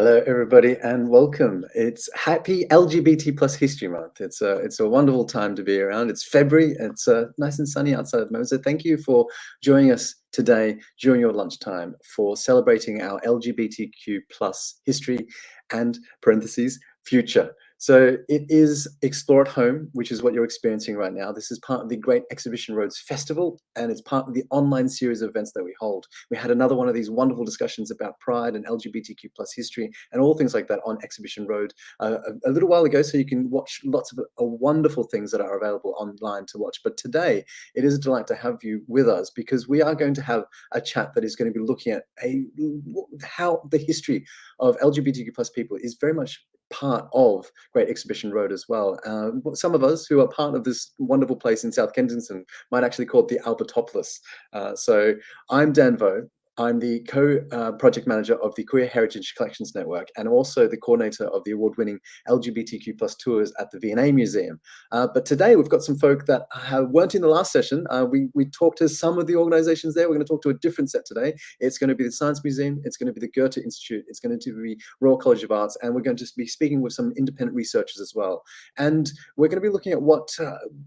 Hello, everybody, and welcome. It's Happy LGBT plus History Month. It's a wonderful time to be around. It's February. It's nice and sunny outside at the moment. So thank you for joining us today during your lunchtime for celebrating our LGBTQ plus history and parentheses future. So it is Explore at Home, which is what you're experiencing right now. This is part of the Great Exhibition Roads Festival, and it's part of the online series of events that we hold. We had another one of these wonderful discussions about pride and LGBTQ plus history and all things like that on Exhibition Road a little while ago, so you can watch lots of wonderful things that are available online to watch. But today, it is a delight to have you with us because we are going to have a chat that is going to be looking at how the history of LGBTQ plus people is very much part of Great Exhibition Road as well. Some of us who are part of this wonderful place in South Kensington might actually call it the Albertopolis. So I'm Dan Vo. I'm the co-project manager of the Queer Heritage Collections Network and also the coordinator of the award-winning LGBTQ plus tours at the V&A Museum. But today we've got some folk that weren't in the last session. We talked to some of the organizations there. We're going to talk to a different set today. It's going to be the Science Museum. It's going to be the Goethe Institute. It's going to be Royal College of Arts. And we're going to be speaking with some independent researchers as well. And we're going to be looking at what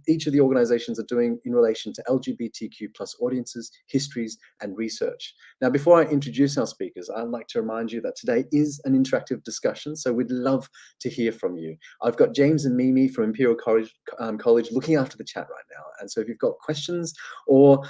each of the organizations are doing in relation to LGBTQ plus audiences, histories, and research. Now, before I introduce our speakers, I'd like to remind you that today is an interactive discussion, so we'd love to hear from you. I've got James and Mimi from Imperial College looking after the chat right now. And so if you've got questions or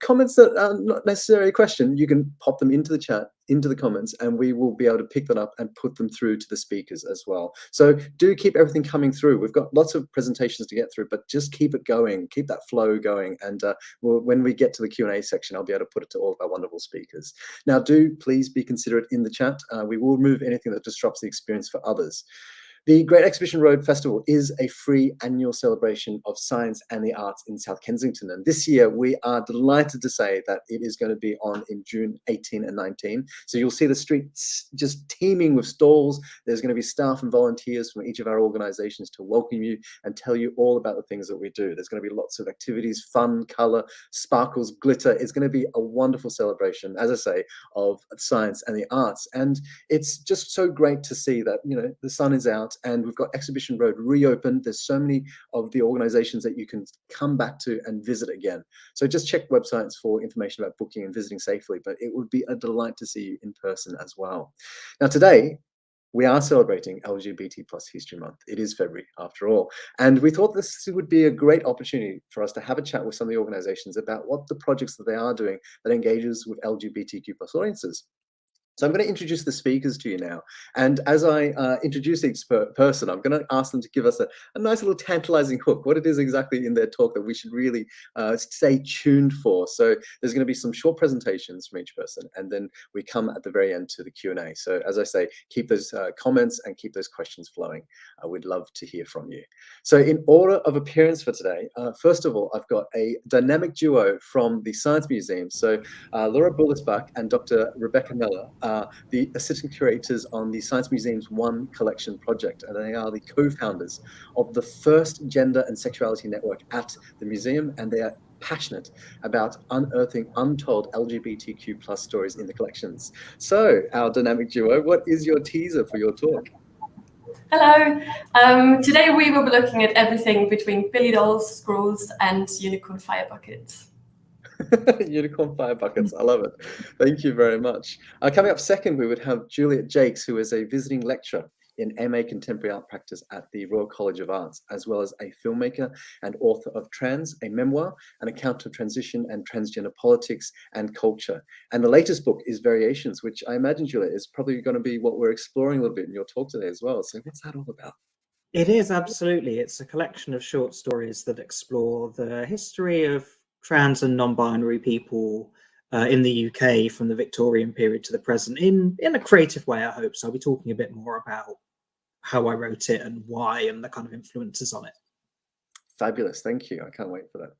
comments that are not necessarily a question, you can pop them into the chat, into the comments, and we will be able to pick that up and put them through to the speakers as well. So do keep everything coming through. We've got lots of presentations to get through, but just keep it going, keep that flow going. And when we get to the Q&A section, I'll be able to put it to all of our wonderful speakers. Now, do please be considerate in the chat. We will remove anything that disrupts the experience for others. The Great Exhibition Road Festival is a free annual celebration of science and the arts in South Kensington. And this year, we are delighted to say that it is going to be on in June 18 and 19. So you'll see the streets just teeming with stalls. There's going to be staff and volunteers from each of our organizations to welcome you and tell you all about the things that we do. There's going to be lots of activities, fun, color, sparkles, glitter. It's going to be a wonderful celebration, as I say, of science and the arts. And it's just so great to see that, you know, the sun is out, and we've got Exhibition Road reopened. There's so many of the organizations that you can come back to and visit again. So just check websites for information about booking and visiting safely, but it would be a delight to see you in person as well. Now today, we are celebrating LGBT plus History Month. It is February after all. And we thought this would be a great opportunity for us to have a chat with some of the organizations about what the projects that they are doing that engages with LGBTQ plus audiences. So I'm going to introduce the speakers to you now. And as I introduce each person, I'm going to ask them to give us a nice little tantalizing hook, what it is exactly in their talk that we should really stay tuned for. So there's going to be some short presentations from each person, and then we come at the very end to the Q&A. So as I say, keep those comments and keep those questions flowing. We'd love to hear from you. So in order of appearance for today, first of all, I've got a dynamic duo from the Science Museum. So Laura Büllesbach and Dr. Rebecca Mellor are the assistant curators on the Science Museum's One Collection project, and they are the co-founders of the first Gender and Sexuality Network at the museum, and they are passionate about unearthing untold LGBTQ plus stories in the collections. So, our dynamic duo, what is your teaser for your talk? Hello. Today we will be looking at everything between Billy dolls, scrolls, and unicorn fire buckets. Unicorn fire buckets, I love it. Thank you very much. Coming up second, we would have Juliet Jakes, who is a visiting lecturer in MA Contemporary Art Practice at the Royal College of Arts, as well as a filmmaker and author of Trans, a memoir, an account of transition and transgender politics and culture. And the latest book is Variations, which I imagine, Juliet, is probably going to be what we're exploring a little bit in your talk today as well. So what's that all about? It is, absolutely. It's a collection of short stories that explore the history of trans and non-binary people in the UK from the Victorian period to the present in a creative way, I hope. So I'll be talking a bit more about how I wrote it and why and the kind of influences on it. Fabulous, thank you. I can't wait for that.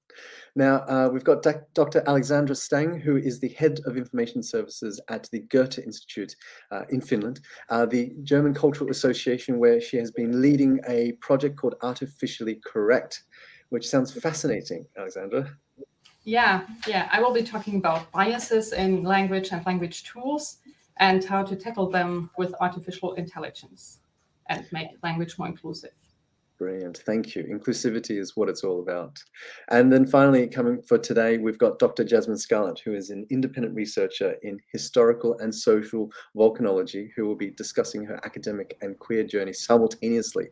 Now, we've got Dr. Alexandra Stang, who is the Head of Information Services at the Goethe Institute in Finland, the German Cultural Association, where she has been leading a project called Artificially Correct, which sounds fascinating, Alexandra. Yeah, I will be talking about biases in language and language tools. and how to tackle them with artificial intelligence and make language more inclusive. Brilliant, thank you. Inclusivity is what it's all about. And then finally, coming for today, we've got Dr. Jasmine Scarlett, who is an independent researcher in historical and social volcanology, who will be discussing her academic and queer journey simultaneously.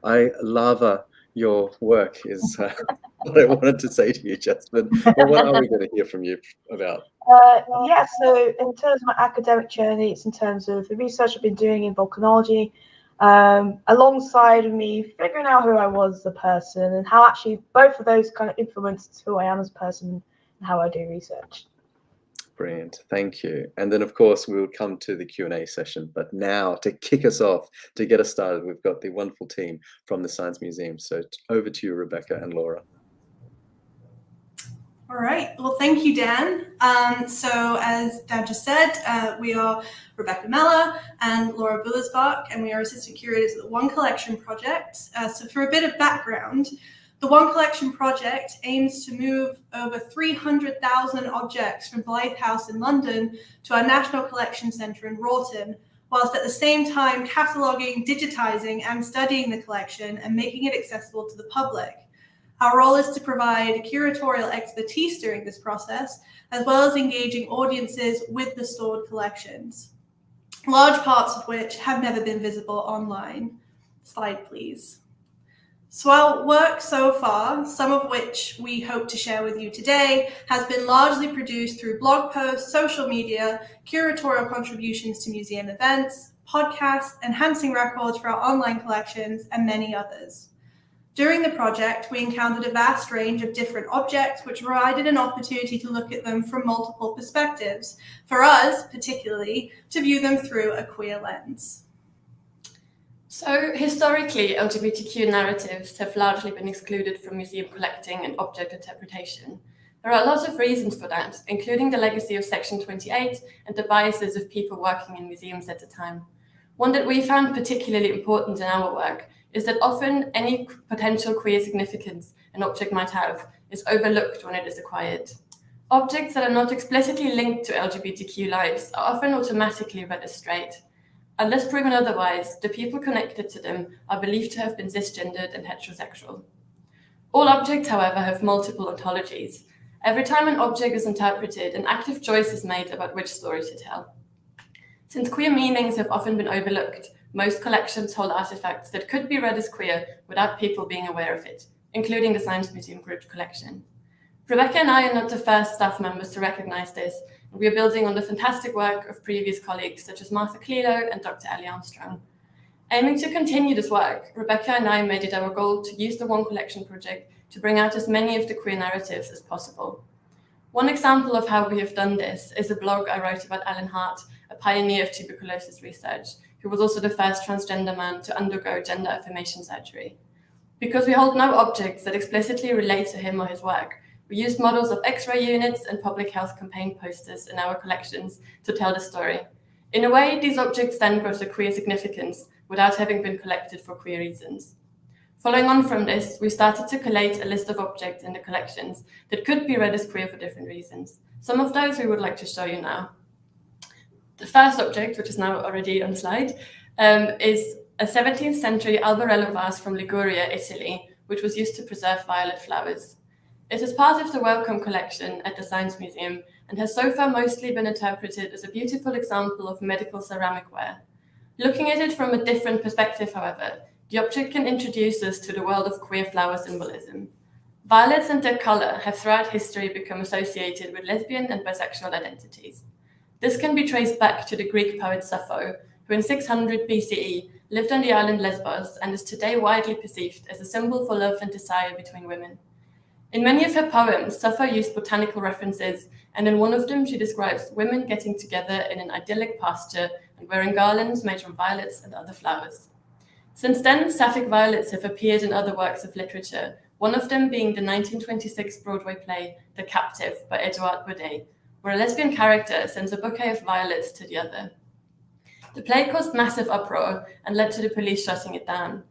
I love your work is what I wanted to say to you, Jasmine. But what are we going to hear from you about? Yeah, so in terms of my academic journey, it's in terms of the research I've been doing in volcanology, alongside me figuring out who I was as a person and how actually both of those kind of influenced who I am as a person and how I do research. Brilliant, thank you. And then of course we will come to the Q&A session, but now to kick us off, to get us started, we've got the wonderful team from the Science Museum. So over to you, Rebecca and Laura. All right, well, thank you, Dan. So as Dan just said, we are Rebecca Mellor and Laura Büllesbach, and we are assistant curators at the One Collection Project. So for a bit of background, the One Collection Project aims to move over 300,000 objects from Blythe House in London to our National Collection Centre in Wroughton, whilst at the same time cataloguing, digitising and studying the collection and making it accessible to the public. Our role is to provide curatorial expertise during this process, as well as engaging audiences with the stored collections, large parts of which have never been visible online. Slide, please. So our work so far, some of which we hope to share with you today, has been largely produced through blog posts, social media, curatorial contributions to museum events, podcasts, enhancing records for our online collections, and many others. During the project, we encountered a vast range of different objects, which provided an opportunity to look at them from multiple perspectives. For us, particularly, to view them through a queer lens. So historically, LGBTQ narratives have largely been excluded from museum collecting and object interpretation. There are a lot of reasons for that, including the legacy of Section 28 and the biases of people working in museums at the time. One that we found particularly important in our work is that often any potential queer significance an object might have is overlooked when it is acquired. Objects that are not explicitly linked to LGBTQ lives are often automatically read as straight. Unless proven otherwise, the people connected to them are believed to have been cisgendered and heterosexual. All objects, however, have multiple ontologies. Every time an object is interpreted, an active choice is made about which story to tell. Since queer meanings have often been overlooked, most collections hold artifacts that could be read as queer without people being aware of it, including the Science Museum grouped collection. Rebecca and I are not the first staff members to recognize this, and we are building on the fantastic work of previous colleagues such as Martha Clelo and Dr. Ellie Armstrong. Aiming to continue this work, Rebecca and I made it our goal to use the One Collection project to bring out as many of the queer narratives as possible. One example of how we have done this is a blog I wrote about Alan Hart, a pioneer of tuberculosis research, who was also the first transgender man to undergo gender affirmation surgery. Because we hold no objects that explicitly relate to him or his work, we used models of X-ray units and public health campaign posters in our collections to tell the story. In a way, these objects then grow to queer significance without having been collected for queer reasons. Following on from this, we started to collate a list of objects in the collections that could be read as queer for different reasons. Some of those we would like to show you now. The first object, which is now already on the slide, is a 17th century albarello vase from Liguria, Italy, which was used to preserve violet flowers. It is part of the Wellcome collection at the Science Museum and has so far mostly been interpreted as a beautiful example of medical ceramic ware. Looking at it from a different perspective, however, the object can introduce us to the world of queer flower symbolism. Violets and their color have throughout history become associated with lesbian and bisexual identities. This can be traced back to the Greek poet Sappho, who in 600 BCE lived on the island Lesbos and is today widely perceived as a symbol for love and desire between women. In many of her poems, Sappho used botanical references, and in one of them she describes women getting together in an idyllic pasture and wearing garlands made from violets and other flowers. Since then, sapphic violets have appeared in other works of literature, one of them being the 1926 Broadway play The Captive by Edouard Baudet, where a lesbian character sends a bouquet of violets to the other. The play caused massive uproar and led to the police shutting it down.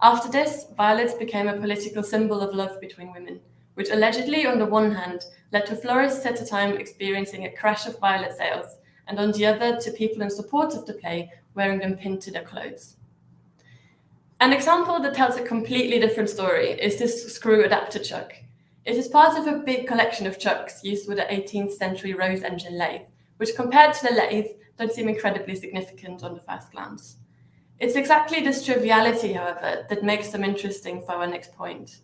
After this, violets became a political symbol of love between women, which allegedly, on the one hand, led to florists at the time experiencing a crash of violet sales, and on the other to people in support of the play wearing them pinned to their clothes. An example that tells a completely different story is this screw adapter chuck. It is part of a big collection of chucks used with the 18th century Rose engine lathe, which compared to the lathe don't seem incredibly significant on the first glance. It's exactly this triviality, however, that makes them interesting for our next point.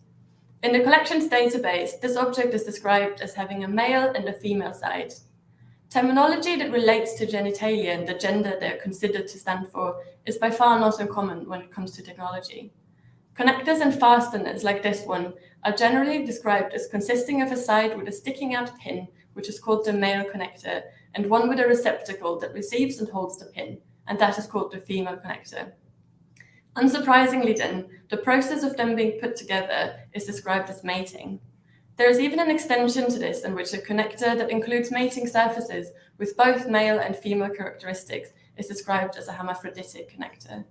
In the collection's database, this object is described as having a male and a female side. Terminology that relates to genitalia and the gender they are considered to stand for is by far not uncommon when it comes to technology. Connectors and fasteners like this one are generally described as consisting of a side with a sticking out pin, which is called the male connector, and one with a receptacle that receives and holds the pin, and that is called the female connector. Unsurprisingly then, the process of them being put together is described as mating. There is even an extension to this in which a connector that includes mating surfaces with both male and female characteristics is described as a hermaphroditic connector.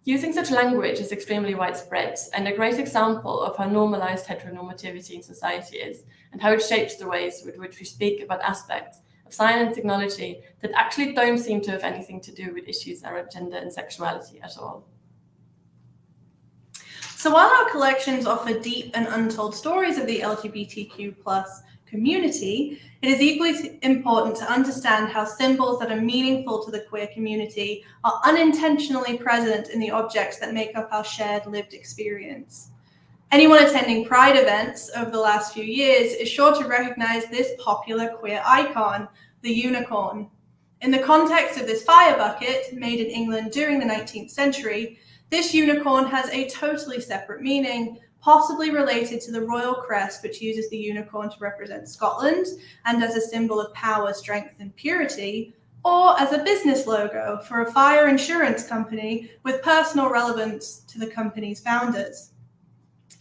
Using such language is extremely widespread and a great example of how normalized heteronormativity in society is and how it shapes the ways with which we speak about aspects of science and technology that actually don't seem to have anything to do with issues around gender and sexuality at all. So while our collections offer deep and untold stories of the LGBTQ+ community, it is equally important to understand how symbols that are meaningful to the queer community are unintentionally present in the objects that make up our shared lived experience. Anyone attending Pride events over the last few years is sure to recognize this popular queer icon, the unicorn. In the context of this fire bucket, made in England during the 19th century, this unicorn has a totally separate meaning, possibly related to the royal crest, which uses the unicorn to represent Scotland and as a symbol of power, strength, and purity, or as a business logo for a fire insurance company with personal relevance to the company's founders.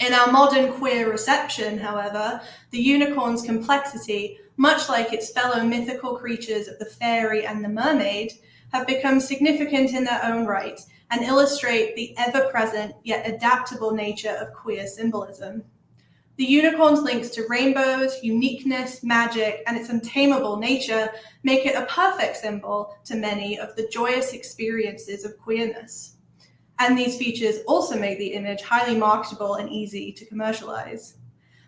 In our modern queer reception, however, the unicorn's complexity, much like its fellow mythical creatures of the fairy and the mermaid, have become significant in their own right and illustrate the ever-present yet adaptable nature of queer symbolism. The unicorn's links to rainbows, uniqueness, magic, and its untamable nature make it a perfect symbol to many of the joyous experiences of queerness. And these features also make the image highly marketable and easy to commercialize.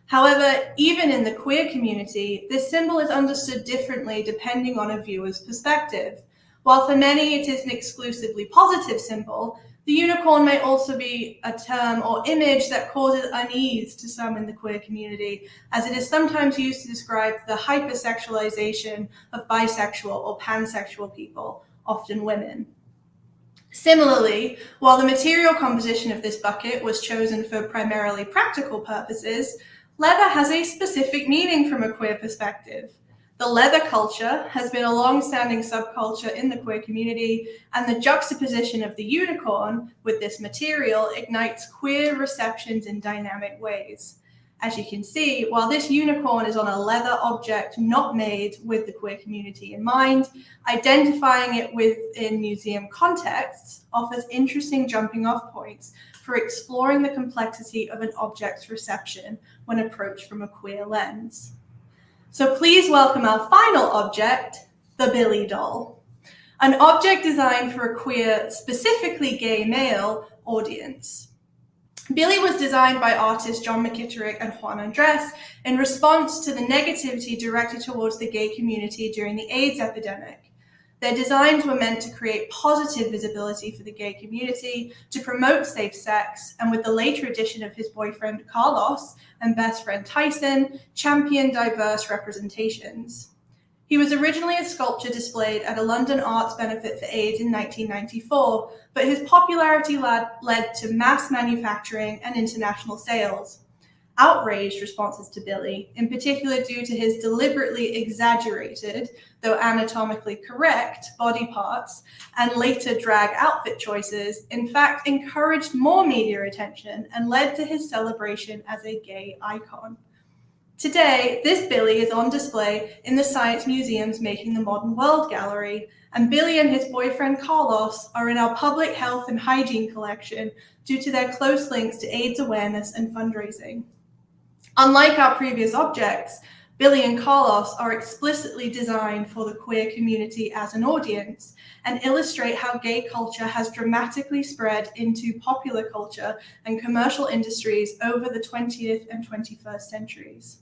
However, even in the queer community, this symbol is understood differently depending on a viewer's perspective. While for many it is an exclusively positive symbol, the unicorn may also be a term or image that causes unease to some in the queer community, as it is sometimes used to describe the hypersexualization of bisexual or pansexual people, often women. Similarly, while the material composition of this bucket was chosen for primarily practical purposes, leather has a specific meaning from a queer perspective. The leather culture has been a long-standing subculture in the queer community, and the juxtaposition of the unicorn with this material ignites queer receptions in dynamic ways. As you can see, while this unicorn is on a leather object not made with the queer community in mind, identifying it within museum contexts offers interesting jumping-off points for exploring the complexity of an object's reception when approached from a queer lens. So please welcome our final object, the Billy doll, an object designed for a queer, specifically gay male audience. Billy was designed by artists John McKitterick and Juan Andres in response to the negativity directed towards the gay community during the AIDS epidemic. Their designs were meant to create positive visibility for the gay community, to promote safe sex, and with the later addition of his boyfriend Carlos and best friend Tyson, champion diverse representations. He was originally a sculpture displayed at a London Arts benefit for AIDS in 1994, but his popularity led to mass manufacturing and international sales. Outraged responses to Billy, in particular due to his deliberately exaggerated, though anatomically correct, body parts and later drag outfit choices, in fact encouraged more media attention and led to his celebration as a gay icon. Today, this Billy is on display in the Science Museum's Making the Modern World gallery, and Billy and his boyfriend Carlos are in our public health and hygiene collection due to their close links to AIDS awareness and fundraising. Unlike our previous objects, Billy and Carlos are explicitly designed for the queer community as an audience and illustrate how gay culture has dramatically spread into popular culture and commercial industries over the 20th and 21st centuries.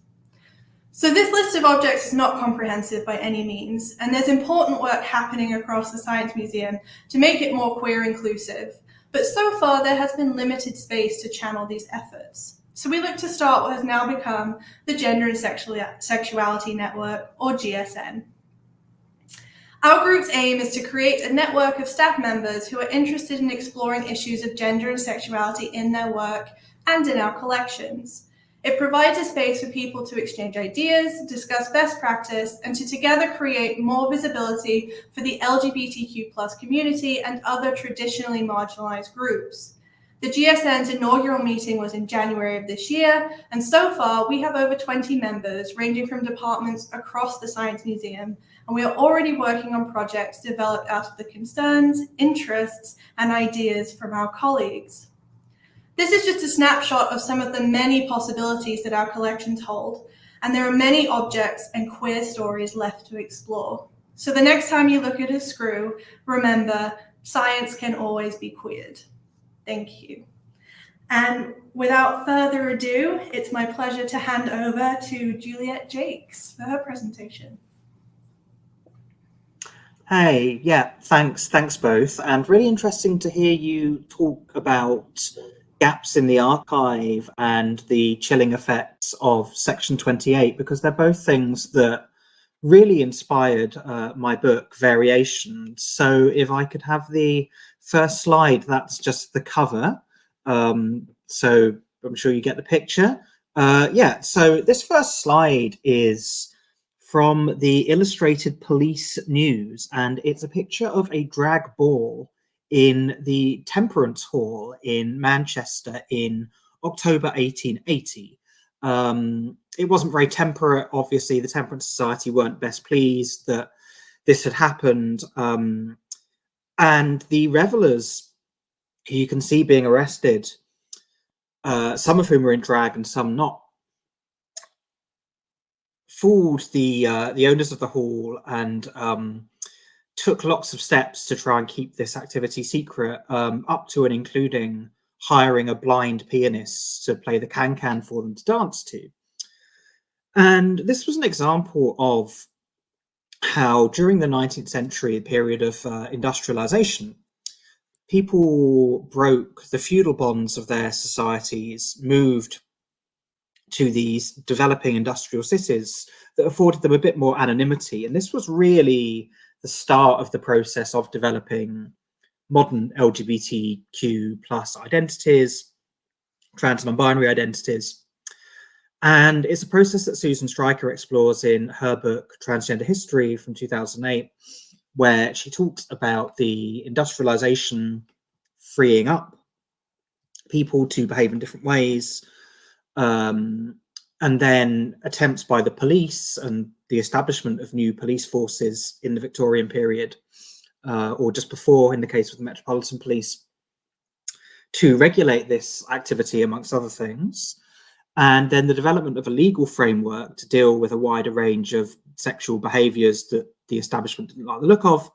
So this list of objects is not comprehensive by any means, and there's important work happening across the Science Museum to make it more queer inclusive, but so far there has been limited space to channel these efforts. So we look to start what has now become the Gender and Sexuality Network, or GSN. Our group's aim is to create a network of staff members who are interested in exploring issues of gender and sexuality in their work and in our collections. It provides a space for people to exchange ideas, discuss best practice, and to together create more visibility for the LGBTQ+ community and other traditionally marginalized groups. The GSN's inaugural meeting was in January of this year, and so far we have over 20 members ranging from departments across the Science Museum, and we are already working on projects developed out of the concerns, interests, and ideas from our colleagues. This is just a snapshot of some of the many possibilities that our collections hold, and there are many objects and queer stories left to explore. So the next time you look at a screw, remember, science can always be queered. Thank you. And without further ado, it's my pleasure to hand over to Juliet Jakes for her presentation. Hey, yeah, thanks both. And really interesting to hear you talk about gaps in the archive and the chilling effects of Section 28, because they're both things that really inspired my book, Variations. So if I could have the first slide, that's just the cover. So I'm sure you get the picture. Yeah, so this first slide is from the Illustrated Police News, and it's a picture of a drag ball in the Temperance Hall in Manchester in October 1880. It wasn't very temperate. Obviously, the Temperance Society weren't best pleased that this had happened. And the revelers, who you can see being arrested, some of whom were in drag and some not, fooled the owners of the hall and took lots of steps to try and keep this activity secret, up to and including hiring a blind pianist to play the can-can for them to dance to. And this was an example of how during the 19th century, a period of industrialization, people broke the feudal bonds of their societies, moved to these developing industrial cities that afforded them a bit more anonymity. And this was really the start of the process of developing modern LGBTQ+ identities, trans non-binary identities. And it's a process that Susan Stryker explores in her book, Transgender History from 2008, where she talks about the industrialization freeing up people to behave in different ways, and then attempts by the police and the establishment of new police forces in the Victorian period, or just before in the case of the Metropolitan Police, to regulate this activity, amongst other things. And then the development of a legal framework to deal with a wider range of sexual behaviours that the establishment didn't like the look of.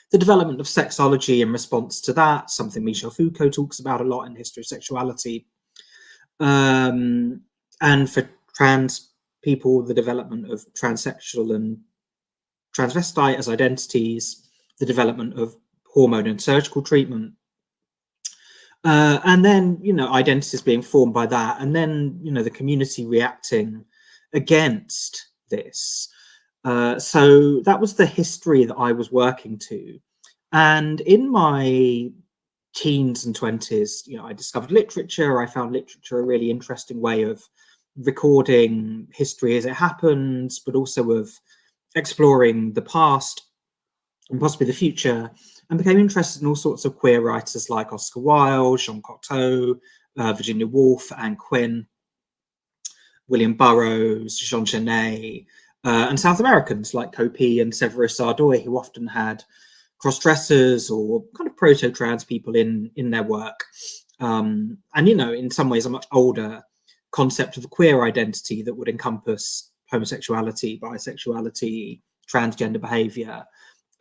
The development of sexology in response to that, something Michel Foucault talks about a lot in History of Sexuality. And for trans people, the development of transsexual and transvestite as identities, the development of hormone and surgical treatment. And then, identities being formed by that, and then, the community reacting against this. So that was the history that I was working to. And in my teens and 20s, I discovered literature. I found literature a really interesting way of recording history as it happens, but also of exploring the past and possibly the future, and became interested in all sorts of queer writers like Oscar Wilde, Jean Cocteau, Virginia Woolf, Anne Quinn, William Burroughs, Jean Genet, and South Americans like Copi and Severus Sardoy, who often had cross-dressers or kind of proto-trans people in their work. And, in some ways a much older concept of a queer identity that would encompass homosexuality, bisexuality, transgender behavior.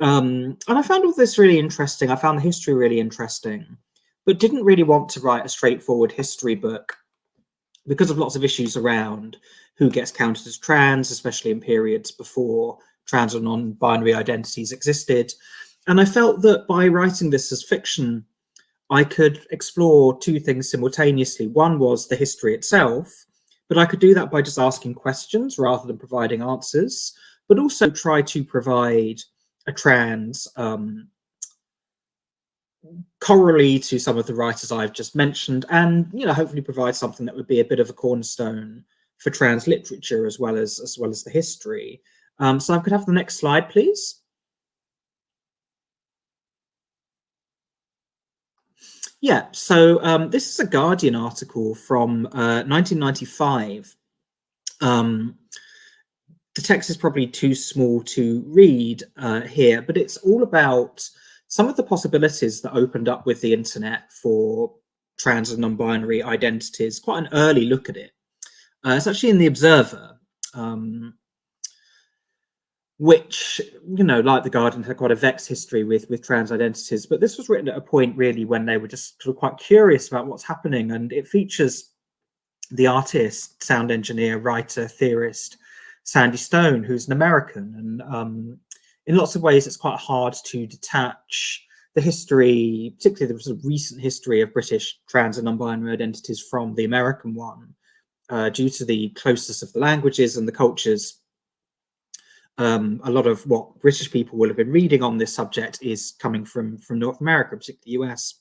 And I found all this really interesting. I found the history really interesting, but didn't really want to write a straightforward history book because of lots of issues around who gets counted as trans, especially in periods before trans or non-binary identities existed. And I felt that by writing this as fiction, I could explore two things simultaneously. One was the history itself, but I could do that by just asking questions rather than providing answers, but also try to provide a trans corollary to some of the writers I've just mentioned, and hopefully provide something that would be a bit of a cornerstone for trans literature as well as the history. So I could have the next slide, please. Yeah, so this is a Guardian article from 1995. The text is probably too small to read here, but it's all about some of the possibilities that opened up with the internet for trans and non-binary identities. Quite an early look at it. It's actually in The Observer, which, like The Guardian, had quite a vexed history with trans identities. But this was written at a point, really, when they were just sort of quite curious about what's happening. And it features the artist, sound engineer, writer, theorist, Sandy Stone, who's an American. And in lots of ways, it's quite hard to detach the history, particularly the sort of recent history of British trans and non-binary identities from the American one, due to the closeness of the languages and the cultures. A lot of what British people will have been reading on this subject is coming from North America, particularly the US.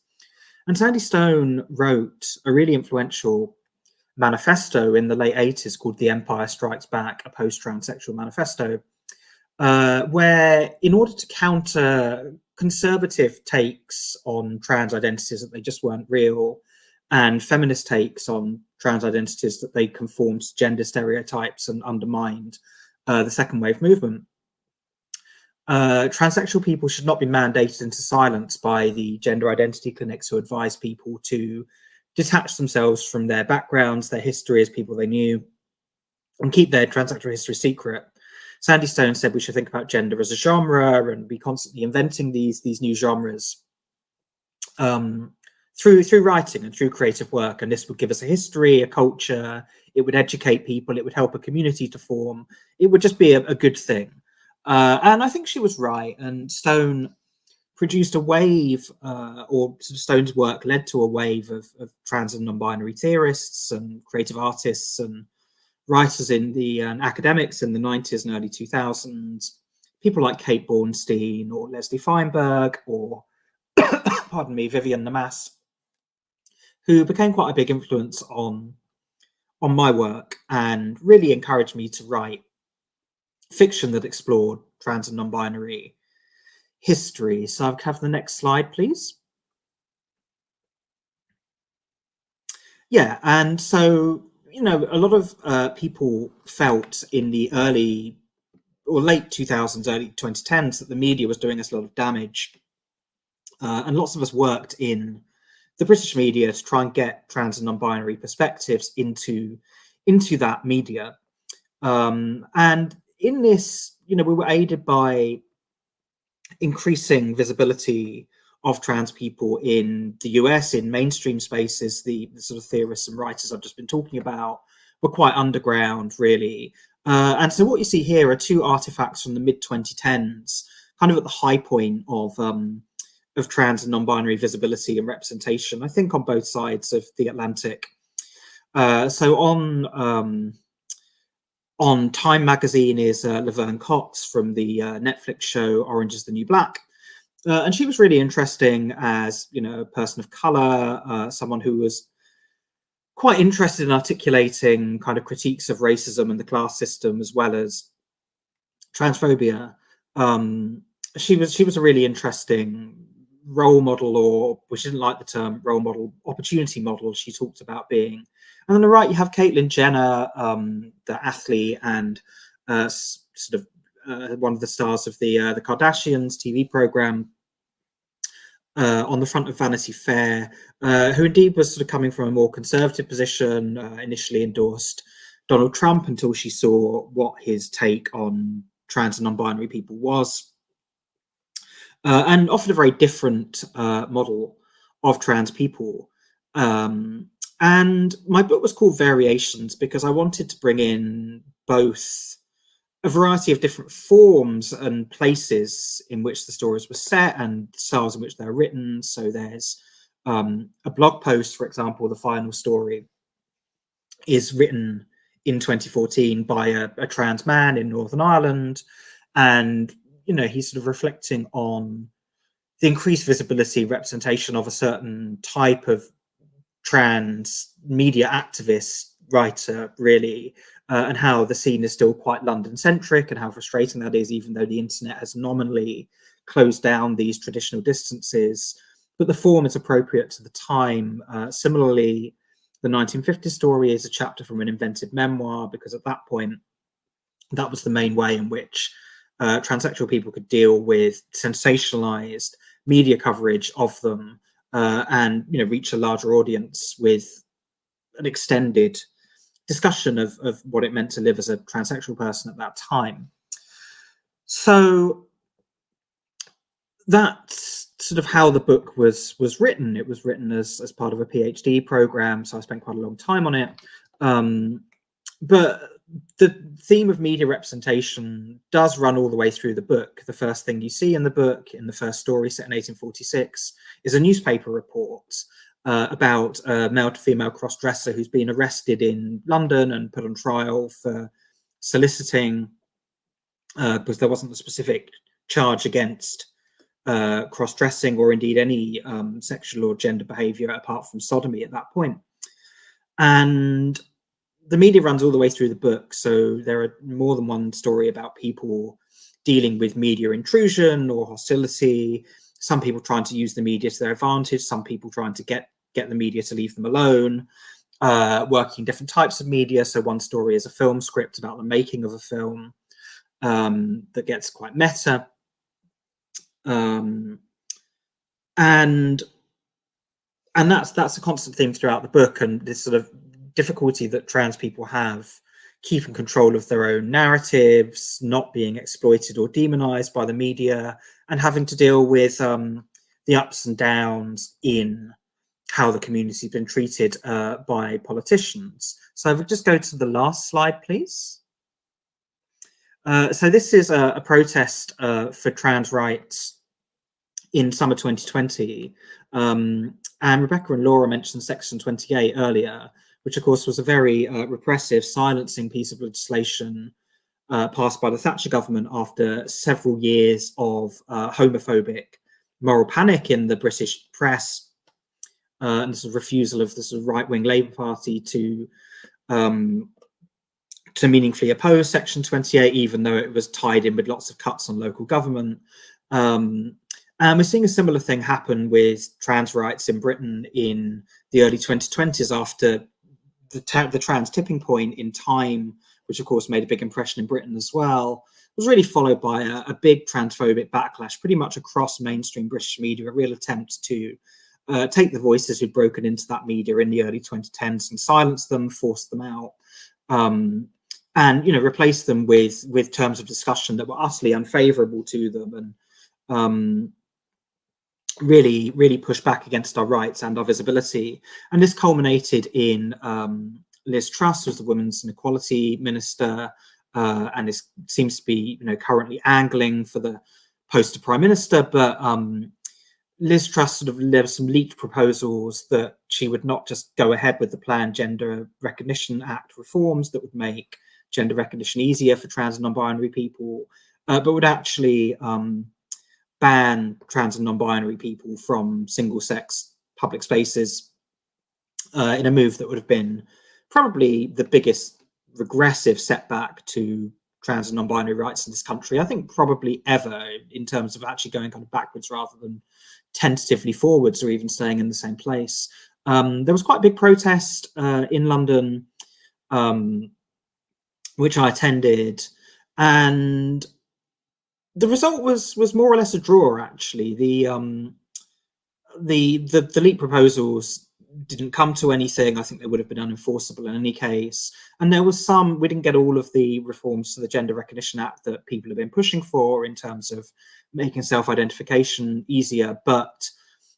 And Sandy Stone wrote a really influential manifesto in the late 80s called The Empire Strikes Back, a post-transsexual manifesto, where, in order to counter conservative takes on trans identities that they just weren't real, and feminist takes on trans identities that they conformed to gender stereotypes and undermined the second wave movement, transsexual people should not be mandated into silence by the gender identity clinics who advise people to detach themselves from their backgrounds, their history as people they knew, and keep their transsexual history secret. Sandy Stone said we should think about gender as a genre and be constantly inventing these new genres through writing and through creative work. And this would give us a history, a culture. It would educate people. It would help a community to form. It would just be a good thing. And I think she was right. And Stone produced a wave, or sort of Stone's work led to a wave of trans and non-binary theorists and creative artists and writers in the academics in the 90s and early 2000s. People like Kate Bornstein or Leslie Feinberg or, pardon me, Vivienne Namaste, who became quite a big influence on my work and really encouraged me to write fiction that explored trans and non-binary history. So I'll have the next slide, please. Yeah, and so, a lot of people felt in the early or late 2000s, early 2010s that the media was doing us a lot of damage. And lots of us worked in the British media to try and get trans and non-binary perspectives into that media. And in this, we were aided by increasing visibility of trans people in the US, in mainstream spaces. The sort of theorists and writers I've just been talking about were quite underground, really. And so what you see here are two artifacts from the mid-2010s, kind of at the high point of trans and non-binary visibility and representation, I think, on both sides of the Atlantic. So on Time magazine is Laverne Cox from the Netflix show Orange is the New Black. And she was really interesting as, a person of color, someone who was quite interested in articulating kind of critiques of racism and the class system, as well as transphobia. She was a really interesting role model, or we shouldn't like the term role model, opportunity model she talked about being. And on the right, you have Caitlyn Jenner, the athlete and one of the stars of the Kardashians TV program, on the front of Vanity Fair, who indeed was sort of coming from a more conservative position, initially endorsed Donald Trump until she saw what his take on trans and non-binary people was, and offered a very different model of trans people. And my book was called Variations because I wanted to bring in both a variety of different forms and places in which the stories were set and styles in which they're written. So there's a blog post, for example, the final story is written in 2014 by a trans man in Northern Ireland. And, you know, he's sort of reflecting on the increased visibility, representation of a certain type of trans media activist writer, really, and how the scene is still quite London-centric and how frustrating that is, even though the internet has nominally closed down these traditional distances. But the form is appropriate to the time. Similarly, the 1950 story is a chapter from an invented memoir, because at that point, that was the main way in which transsexual people could deal with sensationalized media coverage of them, and, you know, reach a larger audience with an extended discussion of what it meant to live as a transsexual person at that time. So that's sort of how the book was written. It was written as part of a PhD program, so I spent quite a long time on it. But the theme of media representation does run all the way through the book. The first thing you see in the book, in the first story set in 1846, is a newspaper report about a male-to-female cross-dresser who's been arrested in London and put on trial for soliciting, because there wasn't a specific charge against cross-dressing or indeed any sexual or gender behaviour apart from sodomy at that point. And the media runs all the way through the book, so there are more than one story about people dealing with media intrusion or hostility, some people trying to use the media to their advantage, some people trying to get the media to leave them alone, working different types of media. So one story is a film script about the making of a film that gets quite meta. And that's a constant theme throughout the book, and this sort of difficulty that trans people have keeping control of their own narratives, not being exploited or demonized by the media, and having to deal with the ups and downs in how the community's been treated by politicians. So I would just go to the last slide, please. So this is a protest for trans rights in summer 2020. And Rebecca and Laura mentioned Section 28 earlier, which of course was a very repressive, silencing piece of legislation passed by the Thatcher government after several years of homophobic moral panic in the British press, and the sort of refusal of the sort of right-wing Labour Party to meaningfully oppose Section 28, even though it was tied in with lots of cuts on local government. And we're seeing a similar thing happen with trans rights in Britain in the early 2020s after the trans tipping point in Time, which of course made a big impression in Britain as well, was really followed by a big transphobic backlash pretty much across mainstream British media, a real attempt to take the voices who'd broken into that media in the early 2010s and silence them, force them out, and, you know, replace them with terms of discussion that were utterly unfavourable to them, and really push back against our rights and our visibility. And this culminated in Liz Truss, who's the Women's and Equality Minister, and seems to be, you know, currently angling for the post of Prime Minister. But Liz Truss sort of, there were some leaked proposals that she would not just go ahead with the planned Gender Recognition Act reforms that would make gender recognition easier for trans and non-binary people, but would actually ban trans and non-binary people from single-sex public spaces in a move that would have been probably the biggest regressive setback to trans and non-binary rights in this country, I think probably ever, in terms of actually going kind of backwards rather than tentatively forwards or even staying in the same place. There was quite a big protest in London, which I attended, and the result was more or less a draw, actually. the LEAP proposals didn't come to anything. I think they would have been unenforceable in any case. And there was some, we didn't get all of the reforms to the Gender Recognition Act that people have been pushing for in terms of making self-identification easier, but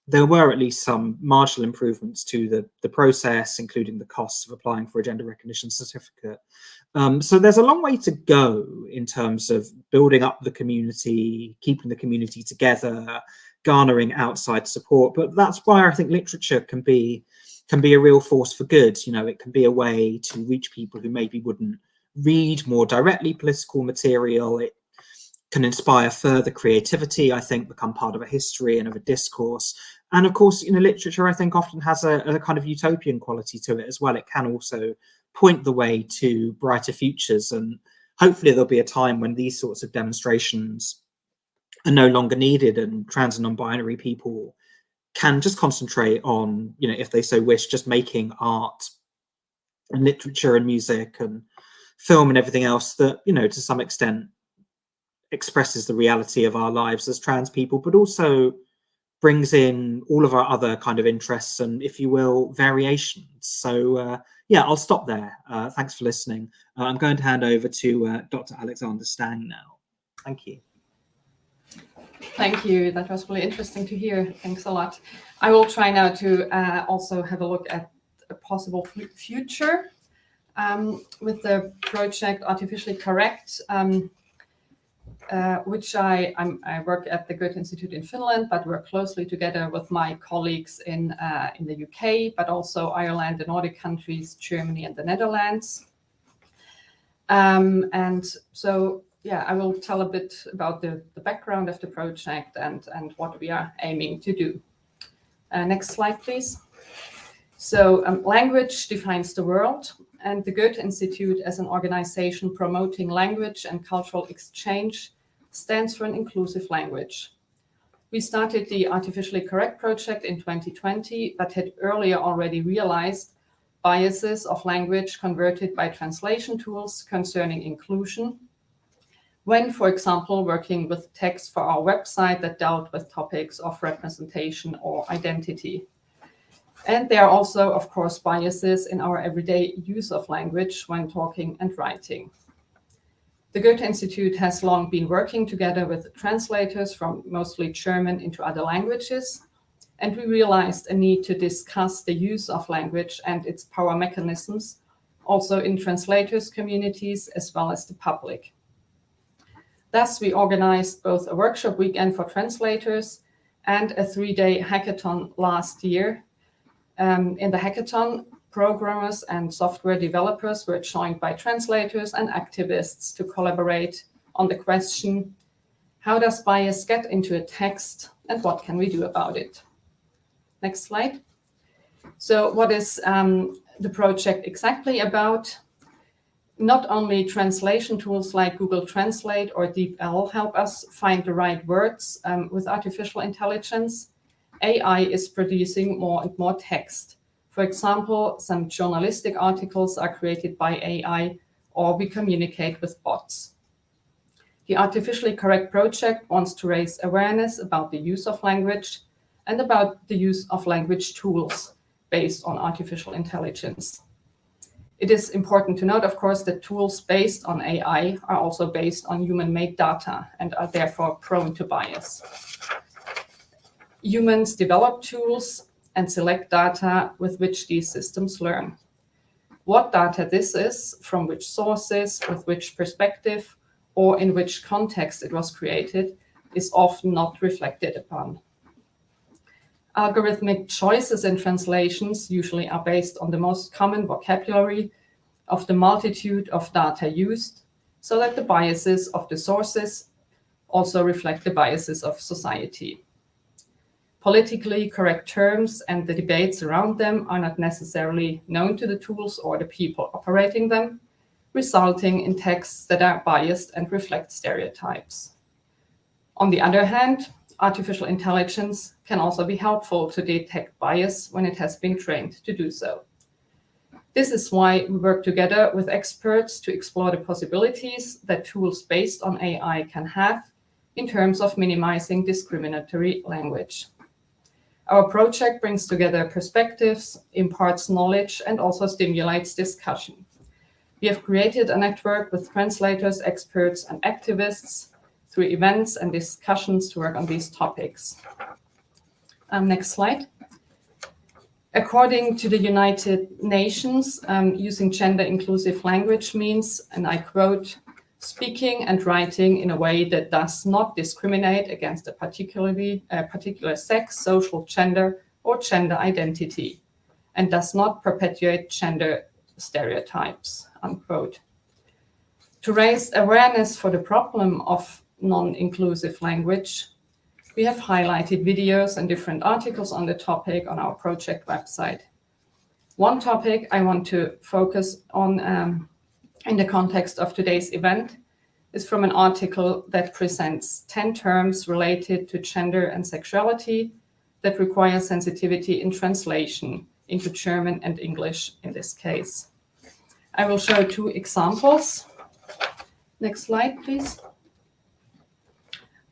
there were at least some marginal improvements to the process, including the costs of applying for a gender recognition certificate. So there's a long way to go in terms of building up the community, keeping the community together, garnering outside support. But that's why I think literature can be a real force for good. You know, it can be a way to reach people who maybe wouldn't read more directly political material. It can inspire further creativity, I think, become part of a history and of a discourse. And of course, you know, literature, I think, often has a kind of utopian quality to it as well. It can also point the way to brighter futures. And hopefully there'll be a time when these sorts of demonstrations are no longer needed and trans and non-binary people can just concentrate on, you know, if they so wish, just making art and literature and music and film and everything else that, you know, to some extent expresses the reality of our lives as trans people, but also brings in all of our other kind of interests and, if you will, variations. So yeah, I'll stop there. Thanks for listening. I'm going to hand over to Dr. Alexander Stang now. Thank you. Thank you. That was really interesting to hear. Thanks a lot. I will try now to also have a look at a possible future with the project Artificially Correct, which I work at the Goethe Institute in Finland, but work closely together with my colleagues in the UK, but also Ireland, the Nordic countries, Germany, and the Netherlands. And so, yeah, I will tell a bit about the background of the project and what we are aiming to do. Next slide, please. So language defines the world, and the Goethe Institute, as an organization promoting language and cultural exchange, stands for an inclusive language. We started the Artificially Correct project in 2020, but had earlier already realized biases of language converted by translation tools concerning inclusion, when, for example, working with text for our website that dealt with topics of representation or identity. And there are also, of course, biases in our everyday use of language when talking and writing. The Goethe Institute has long been working together with translators from mostly German into other languages, and we realized a need to discuss the use of language and its power mechanisms, also in translators' communities as well as the public. Thus, we organized both a workshop weekend for translators and a 3-day hackathon last year. In the hackathon, programmers and software developers were joined by translators and activists to collaborate on the question, how does bias get into a text and what can we do about it? Next slide. So what is the project exactly about? Not only translation tools like Google Translate or DeepL help us find the right words with artificial intelligence, AI is producing more and more text. For example, some journalistic articles are created by AI, or we communicate with bots. The Artificially Correct project wants to raise awareness about the use of language and about the use of language tools based on artificial intelligence. It is important to note, of course, that tools based on AI are also based on human-made data and are therefore prone to bias. Humans develop tools and select data with which these systems learn. What data this is, from which sources, with which perspective, or in which context it was created, is often not reflected upon. Algorithmic choices in translations usually are based on the most common vocabulary of the multitude of data used, so that the biases of the sources also reflect the biases of society. Politically correct terms and the debates around them are not necessarily known to the tools or the people operating them, resulting in texts that are biased and reflect stereotypes. On the other hand, artificial intelligence can also be helpful to detect bias when it has been trained to do so. This is why we work together with experts to explore the possibilities that tools based on AI can have in terms of minimizing discriminatory language. Our project brings together perspectives, imparts knowledge, and also stimulates discussion. We have created a network with translators, experts, and activists through events and discussions to work on these topics. Next slide. According to the United Nations, using gender-inclusive language means, and I quote, speaking and writing in a way that does not discriminate against a particular sex, social gender, or gender identity, and does not perpetuate gender stereotypes, unquote. To raise awareness for the problem of non-inclusive language, we have highlighted videos and different articles on the topic on our project website. One topic I want to focus on in the context of today's event is from an article that presents 10 terms related to gender and sexuality that require sensitivity in translation into German and English in this case. I will show 2 examples. Next slide, please.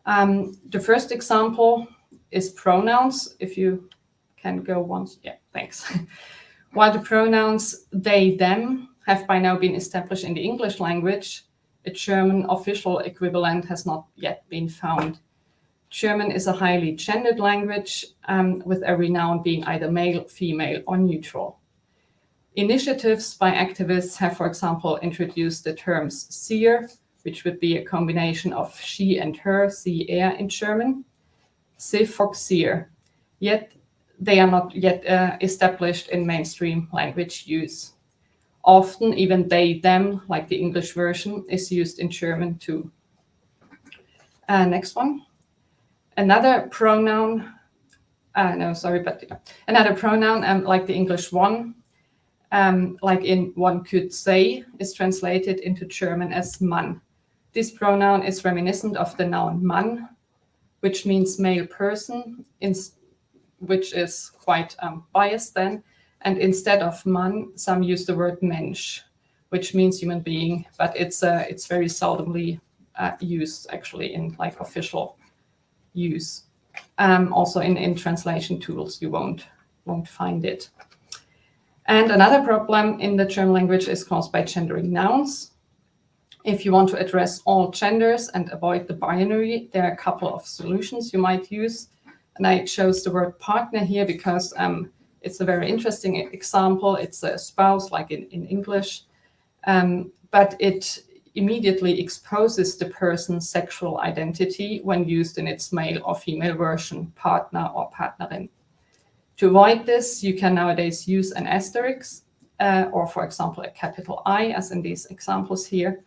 The first example is pronouns. If you can go once, yeah, thanks. While the pronouns they, them have by now been established in the English language, a German official equivalent has not yet been found. German is a highly gendered language with every noun being either male, female, or neutral. Initiatives by activists have, for example, introduced the terms seer, which would be a combination of she and her, sie, er in German, sie, fox, seer. Yet they are not yet established in mainstream language use. Often even they, them, like the English version, is used in German too. Next one. Another pronoun, another pronoun like the English one, like in one could say, is translated into German as Mann. This pronoun is reminiscent of the noun Mann, which means male person, which is quite biased then. And instead of Mann, some use the word Mensch, which means human being, but it's very seldomly used actually in like official use. Also in translation tools, you won't find it. And another problem in the German language is caused by gendering nouns. If you want to address all genders and avoid the binary, there are a couple of solutions you might use. And I chose the word partner here because it's a very interesting example. It's a spouse, like in English, but it immediately exposes the person's sexual identity when used in its male or female version, partner or partnerin. To avoid this, you can nowadays use an asterisk or, for example, a capital I, as in these examples here.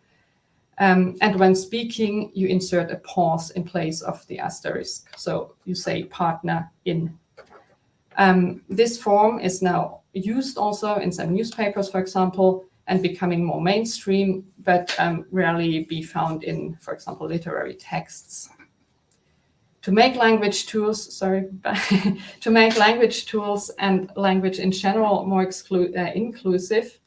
And when speaking, you insert a pause in place of the asterisk. So you say partner in. This form is now used also in some newspapers, for example, and becoming more mainstream, but rarely be found in, for example, literary texts. To make language tools, to make language tools and language in general more inclusive,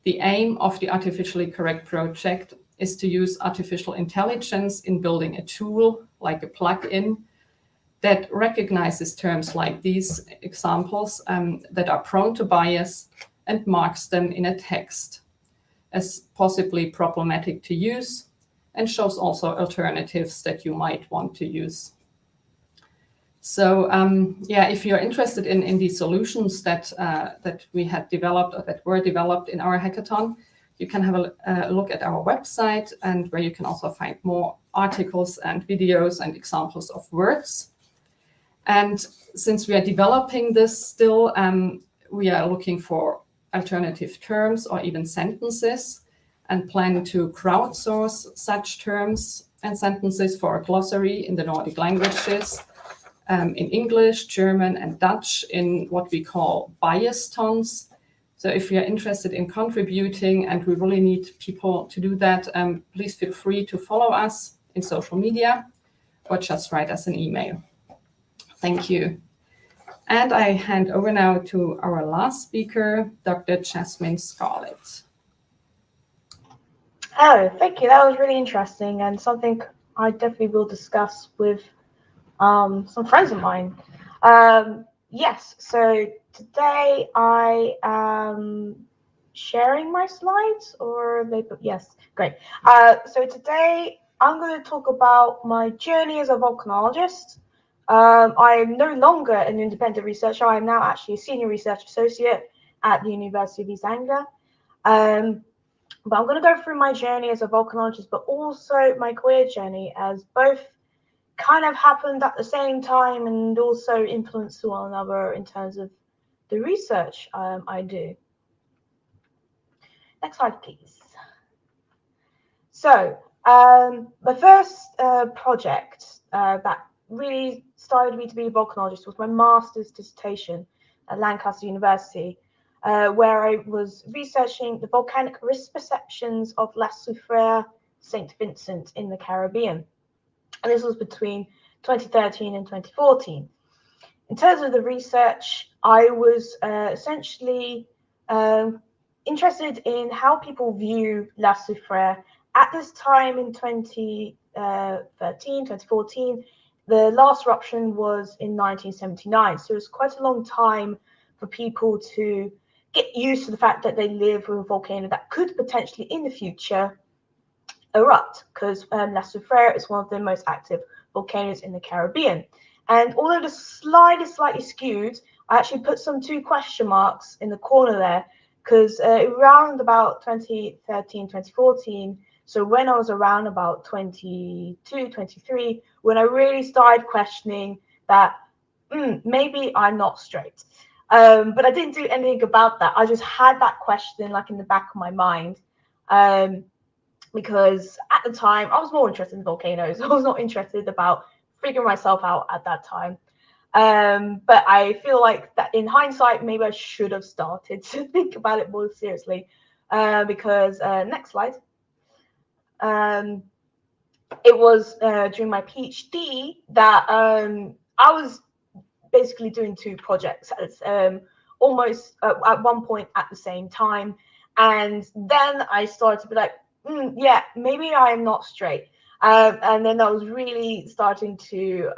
the aim of the Artificially Correct project is to use artificial intelligence in building a tool, like a plugin, that recognizes terms like these examples that are prone to bias and marks them in a text as possibly problematic to use, and shows also alternatives that you might want to use. So if you're interested in these solutions that we had developed or that were developed in our hackathon, you can have a look at our website, and where you can also find more articles and videos and examples of words. And since we are developing this still, we are looking for alternative terms or even sentences, and plan to crowdsource such terms and sentences for a glossary in the Nordic languages, in English, German, and Dutch in what we call bias tones. So if you're interested in contributing, and we really need people to do that, please feel free to follow us in social media or just write us an email. Thank you. And I hand over now to our last speaker, Dr. Jasmine Scarlett. Oh, thank you. That was really interesting, and something I definitely will discuss with some friends of mine. Yes, so today I am sharing my slides, or they put, yes, great. So today I'm going to talk about my journey as a volcanologist. I am no longer an independent researcher. I am now actually a senior research associate at the University of East Anglia. But I'm going to go through my journey as a volcanologist, but also my career journey, as both kind of happened at the same time and also influenced one another in terms of the research I do. Next slide, please. So my first project that really started me to be a volcanologist was my master's dissertation at Lancaster University, where I was researching the volcanic risk perceptions of La Soufrière, St. Vincent in the Caribbean. And this was between 2013 and 2014. In terms of the research, I was essentially interested in how people view La Soufrière. At this time in 2014, the last eruption was in 1979. So it was quite a long time for people to get used to the fact that they live with a volcano that could potentially in the future erupt, because La Soufrière is one of the most active volcanoes in the Caribbean. And although the slide is slightly skewed, I actually put some 2 question marks in the corner there, because around about 2013, 2014, so when I was around about 22, 23, when I really started questioning that maybe I'm not straight. But I didn't do anything about that. I just had that question like in the back of my mind. Because at the time I was more interested in volcanoes. I was not interested about figuring myself out at that time. But I feel like that in hindsight, maybe I should have started to think about it more seriously. Because next slide. It was during my PhD that I was basically doing 2 projects almost at one point at the same time. And then I started to be like, yeah, maybe I am not straight. And then I was really starting to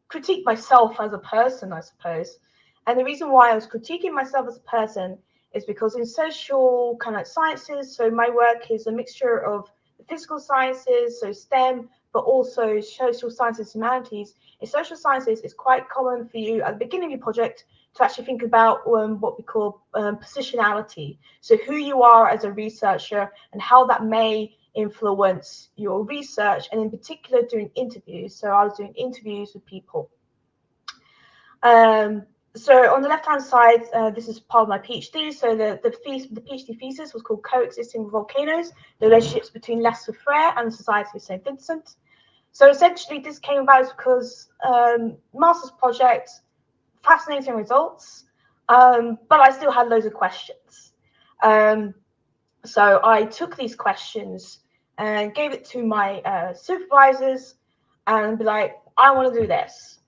critique myself as a person, I suppose. And the reason why I was critiquing myself as a person is because in social kind of sciences, so my work is a mixture of the physical sciences, so STEM, but also social sciences, humanities. In social sciences, it's quite common for you at the beginning of your project to actually think about what we call positionality. So who you are as a researcher and how that may influence your research, and in particular doing interviews. So I was doing interviews with people. So on the left-hand side, this is part of my PhD. So the PhD thesis was called Coexisting with Volcanoes, the relationships between La Soufrière and the Society of St. Vincent. So essentially this came about because master's project, fascinating results, but I still had loads of questions. So I took these questions and gave it to my supervisors and be like, I want to do this.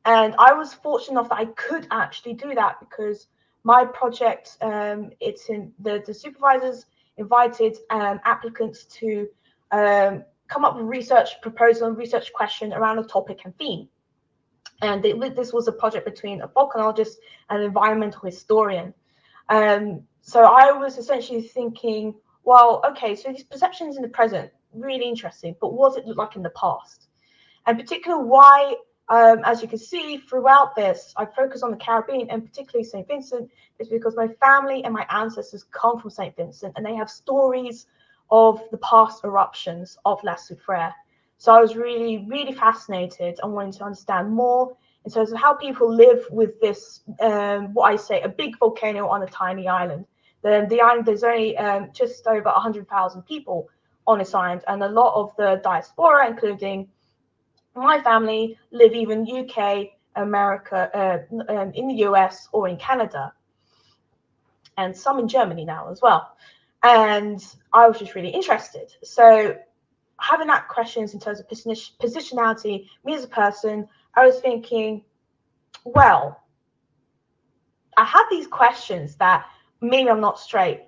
And I was fortunate enough that I could actually do that because my project, it's in the supervisors invited applicants to come up with a research proposal and research question around a topic and theme. And this was a project between a volcanologist and an environmental historian. So I was essentially thinking, well, okay, so these perceptions in the present, really interesting, but what does it look like in the past? And particularly why, as you can see throughout this, I focus on the Caribbean and particularly St. Vincent, is because my family and my ancestors come from St. Vincent and they have stories of the past eruptions of La Soufrière. So I was really, really fascinated and wanting to understand more in terms of how people live with this, what I say, a big volcano on a tiny island. The island, there's only just over 100,000 people on this island, and a lot of the diaspora, including my family, live even UK, America, in the US or in Canada, and some in Germany now as well. And I was just really interested. So having that questions in terms of positionality, me as a person, I was thinking, well, I have these questions that maybe I'm not straight.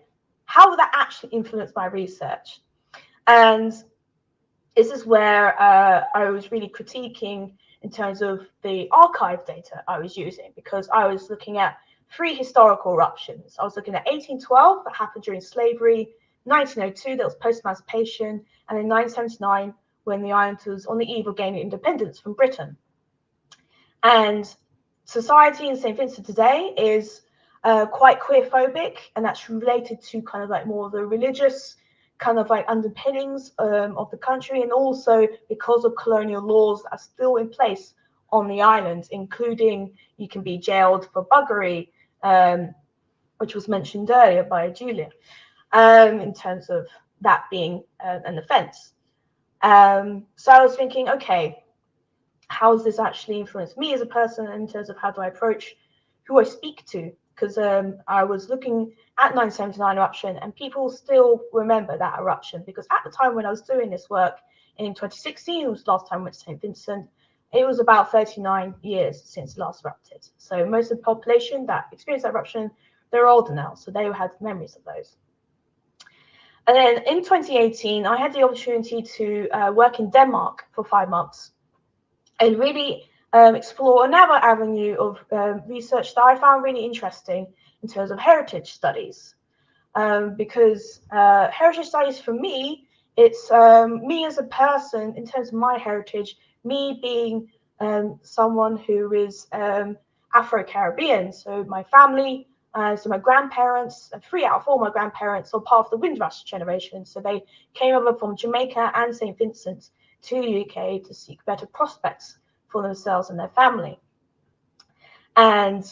How will that actually influence my research? And this is where I was really critiquing in terms of the archive data I was using, because I was looking at 3 historical eruptions. I was looking at 1812, that happened during slavery, 1902, that was post-emancipation, and in 1979, when the island was on the eve of gaining independence from Britain. And society in St. Vincent today is quite queer-phobic, and that's related to kind of like more of the religious kind of like underpinnings of the country, and also because of colonial laws that are still in place on the island, including you can be jailed for buggery, which was mentioned earlier by Julia, in terms of that being an offence. So I was thinking, okay, how has this actually influenced me as a person in terms of how do I approach who I speak to? Because I was looking at 1979 eruption, and people still remember that eruption, because at the time when I was doing this work in 2016, was the last time I went to St. Vincent, it was about 39 years since it last erupted. So most of the population that experienced that eruption, they're older now, so they had memories of those. And then in 2018, I had the opportunity to work in Denmark for 5 months and really explore another avenue of research that I found really interesting in terms of heritage studies. Because heritage studies for me, it's me as a person in terms of my heritage, me being someone who is Afro-Caribbean. So my family, so my grandparents, 3 out of 4 of my grandparents are part of the Windrush generation. So they came over from Jamaica and St. Vincent to the UK to seek better prospects for themselves and their family. And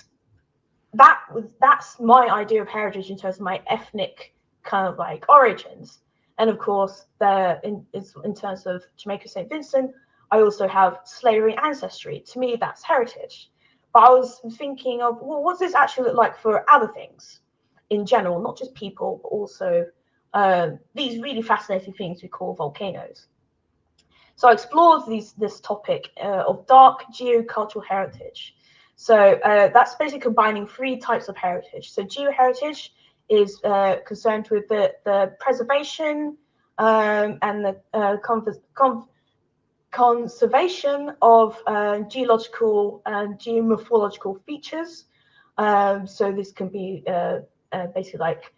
that's my idea of heritage in terms of my ethnic kind of like origins. And of course, in terms of Jamaica, St. Vincent, I also have slavery ancestry. To me, that's heritage. But I was thinking of, well, what does this actually look like for other things in general, not just people, but also these really fascinating things we call volcanoes. So I explored this topic of dark geocultural heritage. So that's basically combining 3 types of heritage. So geoheritage is concerned with the preservation and the conservation of geological and geomorphological features. So this can be basically like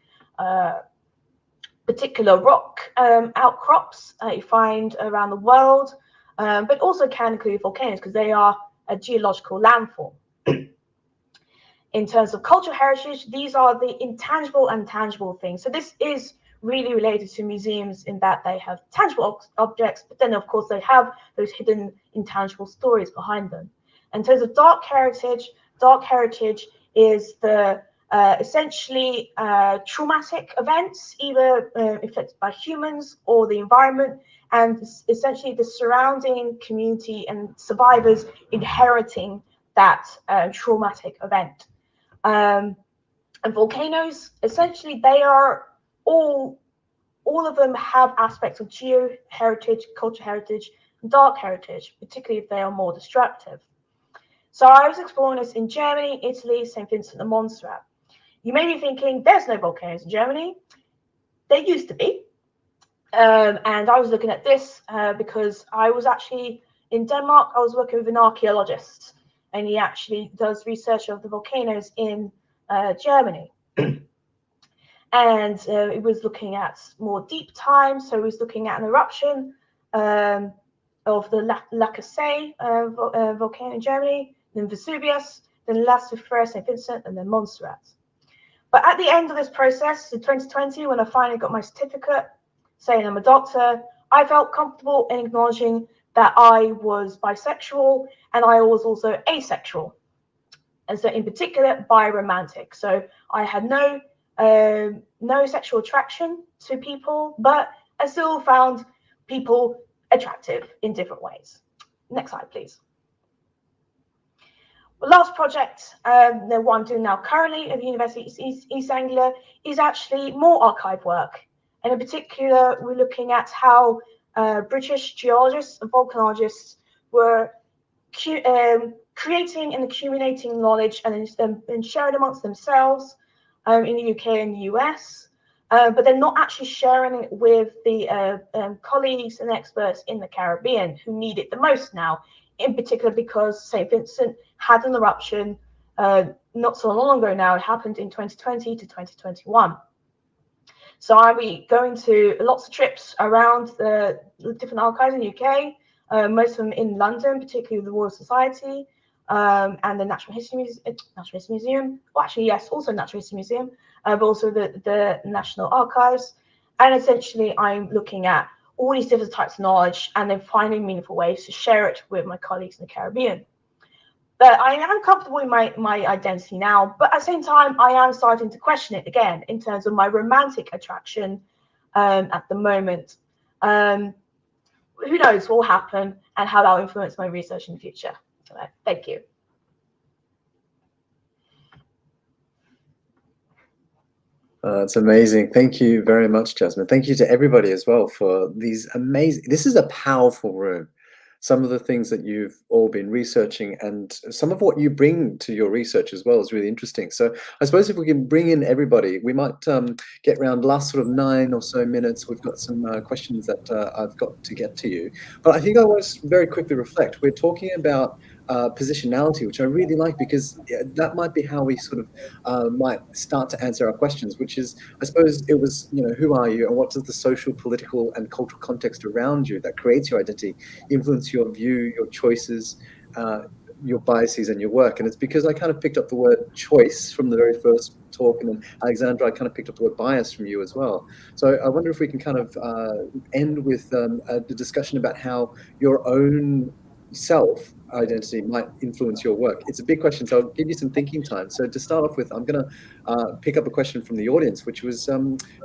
particular rock outcrops that you find around the world, but also can include volcanoes because they are a geological landform. In terms of cultural heritage, these are the intangible and tangible things. So this is really related to museums in that they have tangible objects, but then of course they have those hidden intangible stories behind them. In terms of dark heritage is the essentially traumatic events, either inflicted by humans or the environment, and essentially the surrounding community and survivors inheriting that traumatic event. And volcanoes, essentially, they are all of them have aspects of geo-heritage, cultural heritage, and dark heritage, particularly if they are more destructive. So I was exploring this in Germany, Italy, St. Vincent and Montserrat. You may be thinking, there's no volcanoes in Germany. There used to be. And I was looking at this because I was actually in Denmark. I was working with an archaeologist, and he actually does research of the volcanoes in Germany. And it was looking at more deep time. So he was looking at an eruption of the Lacasse volcano in Germany, then Vesuvius, then Las Sufferes, St. Vincent, and then Montserrat. But at the end of this process, in 2020, when I finally got my certificate saying I'm a doctor, I felt comfortable in acknowledging that I was bisexual and I was also asexual. And so in particular, biromantic. So I had no sexual attraction to people, but I still found people attractive in different ways. Next slide, please. The last project, the one I'm doing now currently at the University of East Anglia, is actually more archive work. And in particular, we're looking at how British geologists and volcanologists were creating and accumulating knowledge and sharing amongst themselves in the UK and the US, but they're not actually sharing it with the colleagues and experts in the Caribbean who need it the most now in particular because St. Vincent had an eruption not so long ago now. It happened in 2020 to 2021. So I'll be going to lots of trips around the different archives in the UK, most of them in London, particularly the Royal Society and the Natural History Museum. Well, actually, yes, also Natural History Museum, but also the National Archives. And essentially, I'm looking at all these different types of knowledge and then finding meaningful ways to share it with my colleagues in the Caribbean. But I am comfortable in my identity now, but at the same time, I am starting to question it again in terms of my romantic attraction at the moment. Who knows what will happen and how that will influence my research in the future. So, thank you. It's amazing. Thank you very much, Jasmine. Thank you to everybody as well for these amazing, this is a powerful room. Some of the things that you've all been researching and some of what you bring to your research as well is really interesting. So I suppose if we can bring in everybody, we might get around last sort of 9 or so minutes. We've got some questions that I've got to get to you. But I think I want to very quickly reflect. We're talking about positionality, which I really like, because that might be how we sort of might start to answer our questions, which is, I suppose it was, you know, who are you and what does the social, political and cultural context around you that creates your identity influence your view, your choices, your biases and your work. And it's because I kind of picked up the word choice from the very first talk, and then Alexandra, I kind of picked up the word bias from you as well. So I wonder if we can kind of end with the discussion about how your own self identity might influence your work. It's a big question, so I'll give you some thinking time. So to start off with, I'm going to pick up a question from the audience, which was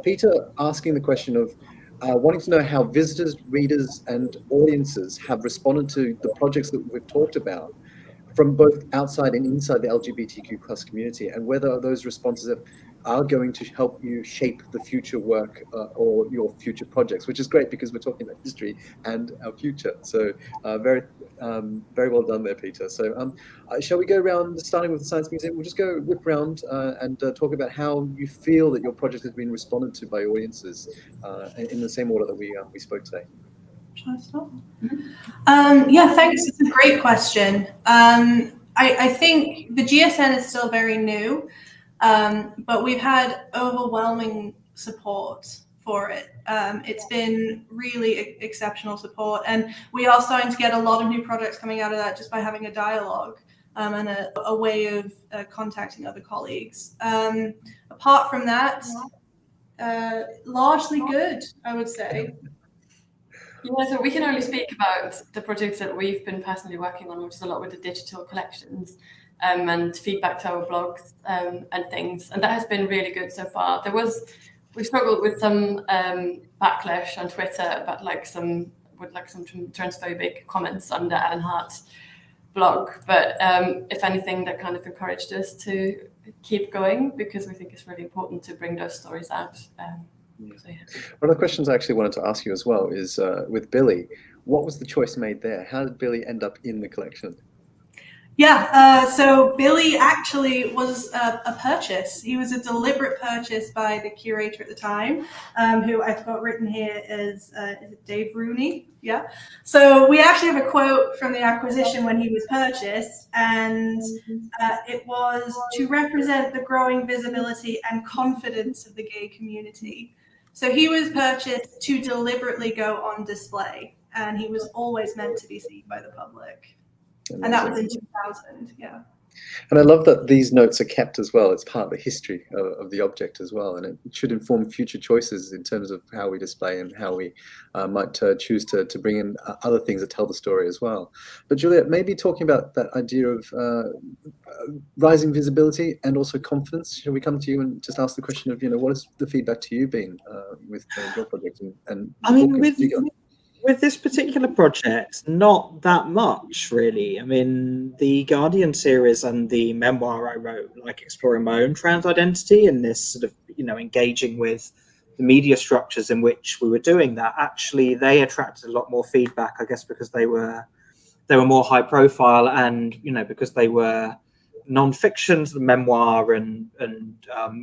Peter asking the question of wanting to know how visitors, readers and audiences have responded to the projects that we've talked about from both outside and inside the LGBTQ plus community, and whether those responses are going to help you shape the future work or your future projects, which is great because we're talking about history and our future. So very well done there, Peter. So shall we go around, starting with the Science Museum? We'll just go whip around and talk about how you feel that your project has been responded to by audiences in the same order that we spoke today. Shall I start? Yeah, thanks. It's a great question. I think the GSN is still very new, but we've had overwhelming support for it. It's been really exceptional support, and we are starting to get a lot of new projects coming out of that just by having a dialogue and a way of contacting other colleagues. Apart from that, largely good, I would say. Yeah, so we can only speak about the projects that we've been personally working on, which is a lot with the digital collections and feedback to our blogs and things. And that has been really good so far. We struggled with some backlash on Twitter about some transphobic comments on the Alan Hart's blog. But if anything, that kind of encouraged us to keep going, because we think it's really important to bring those stories out. So, yeah. One of the questions I actually wanted to ask you as well is with Billy, what was the choice made there? How did Billy end up in the collection? Yeah, so Billy actually was a purchase. He was a deliberate purchase by the curator at the time, who I've got written here is Dave Rooney. Yeah. So we actually have a quote from the acquisition when he was purchased, and it was to represent the growing visibility and confidence of the gay community. So he was purchased to deliberately go on display, and he was always meant to be seen by the public. Amazing. And that was in 2000, yeah. And I love that these notes are kept as well. It's part of the history of the object as well, and it should inform future choices in terms of how we display and how we might choose to bring in other things that tell the story as well. But Juliet, maybe talking about that idea of rising visibility and also confidence, shall we come to you and just ask the question of, what has the feedback to you been with your project? And I mean, with this particular project, not that much, really. I mean, the Guardian series and the memoir I wrote, like exploring my own trans identity and this sort of, engaging with the media structures in which we were doing that, actually, they attracted a lot more feedback, I guess, because they were more high profile and, because they were non-fiction, sort of memoir and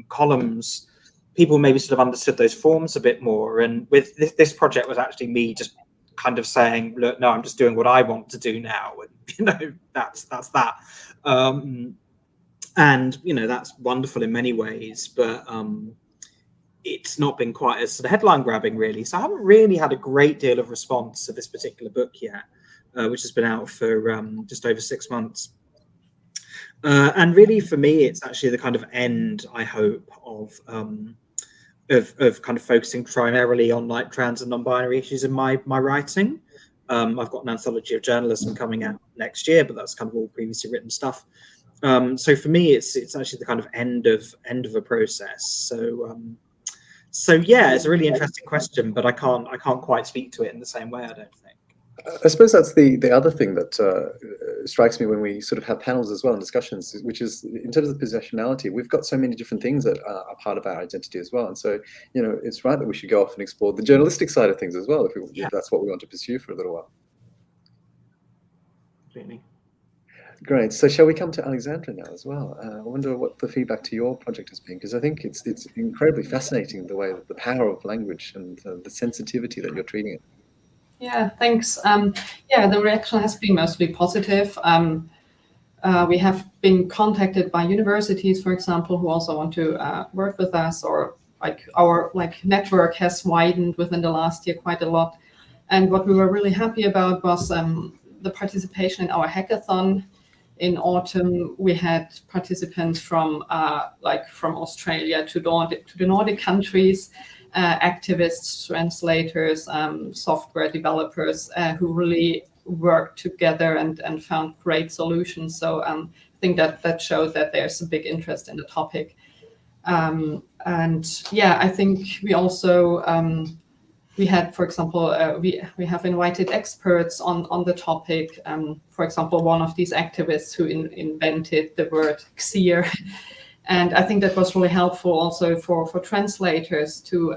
columns. People maybe sort of understood those forms a bit more. And with this project was actually me just kind of saying, look, no, I'm just doing what I want to do now, and that's that. And that's wonderful in many ways, but it's not been quite as sort of headline grabbing, really. So I haven't really had a great deal of response to this particular book yet, which has been out for just over 6 months. And really, for me, it's actually the kind of end, I hope, of kind of focusing primarily on like trans and non-binary issues in my writing. I've got an anthology of journalism coming out next year, but that's kind of all previously written stuff. So for me, it's actually the kind of end of a process. So yeah, it's a really interesting question, but I can't quite speak to it in the same way, I don't think. I suppose that's the other thing that strikes me when we sort of have panels as well and discussions, which is in terms of positionality, we've got so many different things that are part of our identity as well. And so, it's right that we should go off and explore the journalistic side of things as well, if that's what we want to pursue for a little while. Completely. Great. So shall we come to Alexandra now as well? I wonder what the feedback to your project has been, because I think it's incredibly fascinating the way that the power of language and the sensitivity that you're treating it. Yeah, thanks. The reaction has been mostly positive. We have been contacted by universities, for example, who also want to work with us, or our network has widened within the last year quite a lot. And what we were really happy about was the participation in our hackathon. In autumn, we had participants from Australia to the Nordic countries, activists, translators, software developers who really worked together and found great solutions. So I think that showed that there's a big interest in the topic. I think we also we had, for example, we have invited experts on the topic. For example, one of these activists who invented the word "xeer." And I think that was really helpful also for translators to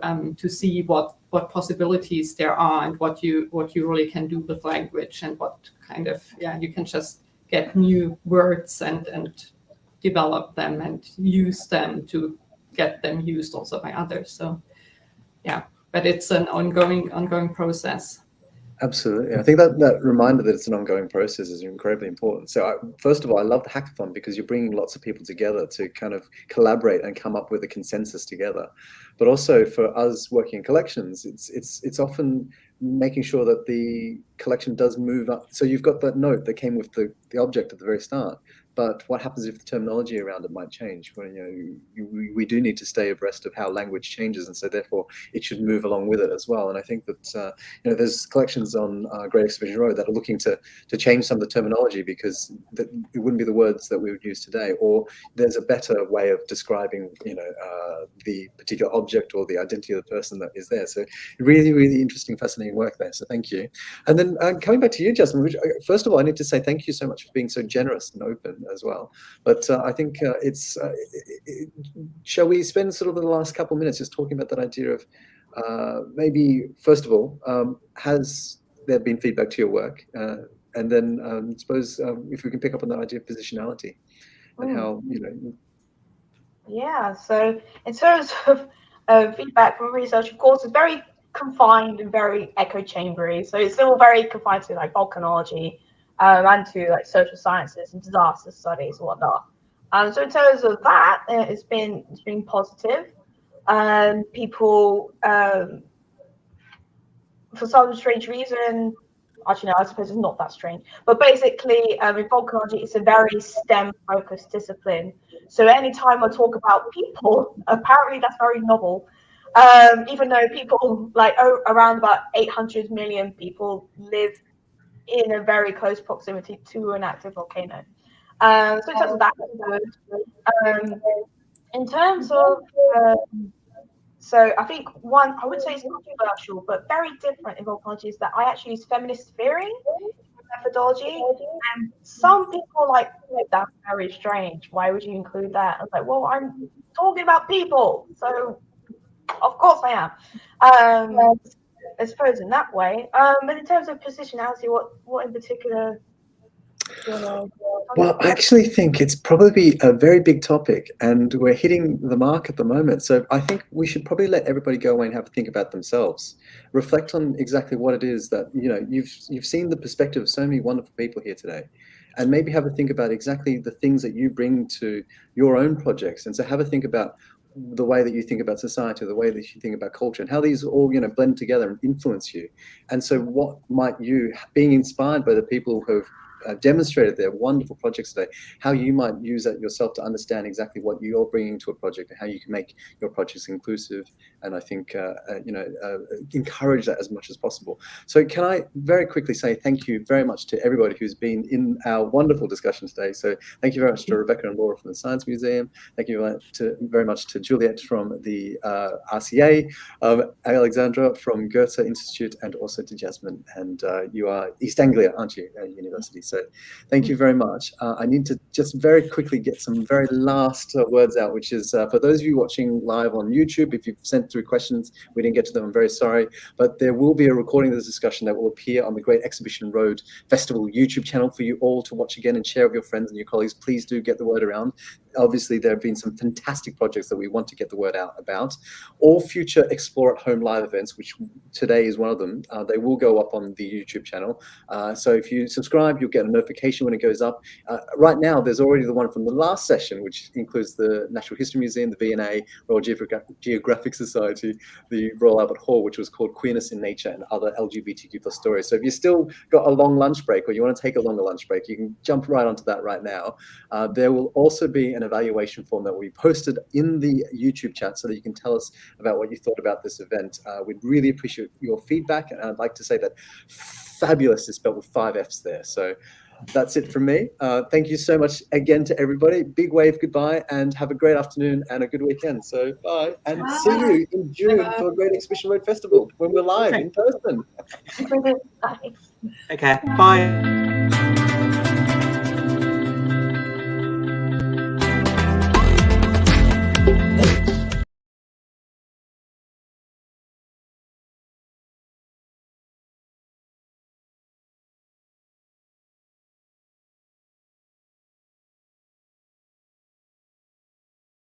see what possibilities there are and what you really can do with language, and what kind of you can just get new words and develop them and use them to get them used also by others. So but it's an ongoing process. Absolutely. I think that reminder that it's an ongoing process is incredibly important. So first of all, I love the hackathon because you're bringing lots of people together to kind of collaborate and come up with a consensus together. But also for us working in collections, it's often making sure that the collection does move up. So you've got that note that came with the object at the very start. But what happens if the terminology around it might change? When we do need to stay abreast of how language changes, and so therefore it should move along with it as well. And I think that there's collections on Great Exhibition Road that are looking to change some of the terminology because it wouldn't be the words that we would use today, or there's a better way of describing the particular object or the identity of the person that is there. So really, really interesting, fascinating work there. So thank you. And then coming back to you, Jasmine, first of all, I need to say thank you so much for being so generous and open as well. But I think shall we spend sort of the last couple of minutes just talking about that idea of maybe, first of all, has there been feedback to your work? And then I suppose if we can pick up on that idea of positionality and how, Yeah, so in terms of feedback from research, of course, it's very confined and very echo chambery. So it's still very confined to volcanology and to social sciences and disaster studies and whatnot. So in terms of that, it's been positive. People, for some strange reason, actually no, I suppose it's not that strange, but basically in volcanology, it's a very STEM-focused discipline. So anytime I talk about people, apparently that's very novel. Even though people around about 800 million people live in a very close proximity to an active volcano. So in terms of that, in terms of so I think one, I would say it's controversial, but very different in volcanology is that I actually use feminist theory methodology, and some people that's very strange. Why would you include that? I was like, well, I'm talking about people, so of course I am. I suppose in that way. But in terms of positionality, what in particular? Well, I actually think it's probably a very big topic, and we're hitting the mark at the moment. So I think we should probably let everybody go away and have a think about themselves, reflect on exactly what it is that you've seen the perspective of so many wonderful people here today, and maybe have a think about exactly the things that you bring to your own projects. And so have a think about the way that you think about society, the way that you think about culture, and how these all blend together and influence you. And so what might you, being inspired by the people who have demonstrated their wonderful projects today, how you might use that yourself to understand exactly what you're bringing to a project and how you can make your projects inclusive, and I think encourage that as much as possible. So can I very quickly say thank you very much to everybody who's been in our wonderful discussion today. So thank you very much to Rebecca and Laura from the Science Museum. Thank you very much to Juliet from the RCA, Alexandra from Goethe Institute, and also to Jasmine. And you are East Anglia, aren't you, at university? So thank you very much. I need to just very quickly get some very last words out, which is for those of you watching live on YouTube, if you've sent through questions, we didn't get to them, I'm very sorry, but there will be a recording of this discussion that will appear on the Great Exhibition Road Festival YouTube channel for you all to watch again and share with your friends and your colleagues. Please do get the word around. Obviously, there have been some fantastic projects that we want to get the word out about. All future Explore at Home live events, which today is one of them, they will go up on the YouTube channel. So if you subscribe, you'll get a notification when it goes up. Right now, there's already the one from the last session, which includes the Natural History Museum, the V&A, Royal Geographic Society, the Royal Albert Hall, which was called Queerness in Nature and Other LGBTQ+ Stories. So if you still got a long lunch break, or you want to take a longer lunch break, you can jump right onto that right now. There will also be an evaluation form that we posted in the YouTube chat so that you can tell us about what you thought about this event. We'd really appreciate your feedback, and I'd like to say that fabulous is spelled with 5 F's there. So that's it from me. Thank you so much again to everybody. Big wave goodbye, and have a great afternoon and a good weekend. So bye, and see you in June for Great Exhibition Road Festival when we're live in person. Bye. Okay, bye.